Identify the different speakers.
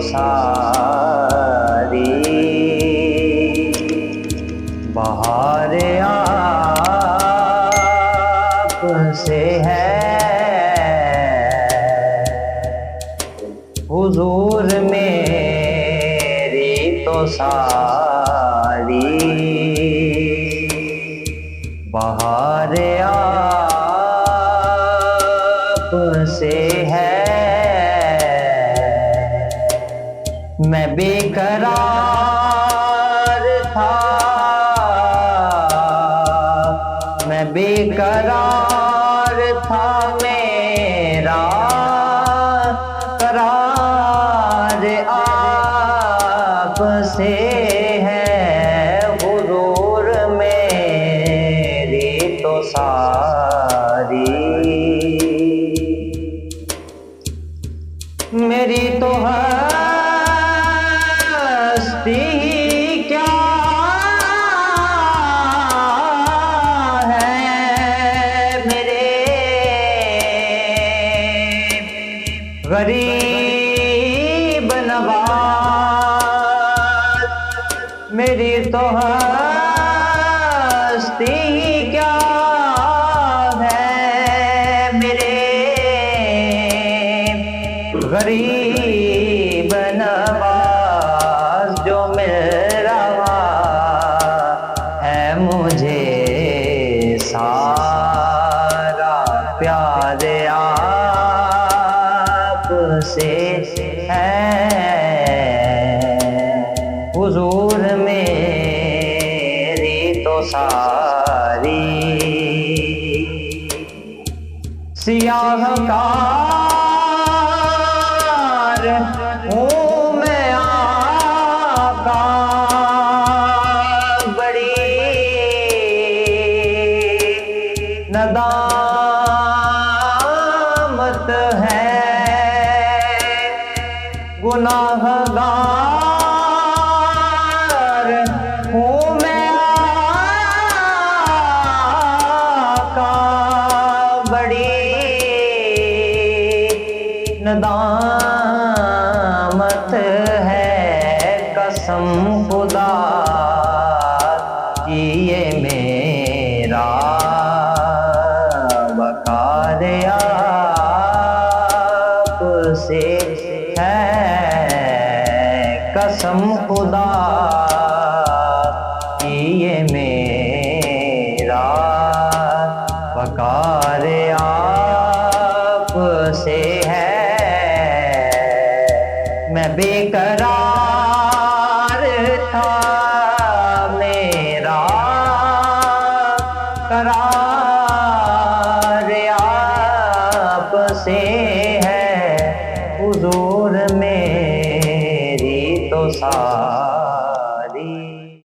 Speaker 1: सारी बहार आप से है। हुजूर मेरी तो सारी बहार आप से है। मैं बेकरार था, मैं बेकरार था, मेरा करार आप से है। हुजूर मेरी तो सारी मेरी तो हस्ती क्या है, मेरे गरीब नवाज। मेरी तो हस्ती क्या है, मेरे गरीब नवाज। जो मिल रहा है मुझे सारा प्यार आप से है। हुजूर मेरी तो सारी सियाहकार हूँ मैं आका, बड़ी नदामत है। गुनाहगार हूँ मैं आका, बड़ी नदामत है। कसम खुदा की ये मेरा वकार आप से है। कसम खुदा की ये मेरा वकार आप से है। मैं बेकरार था, मेरा करार आप से है। हुजूर मेरी तो सारी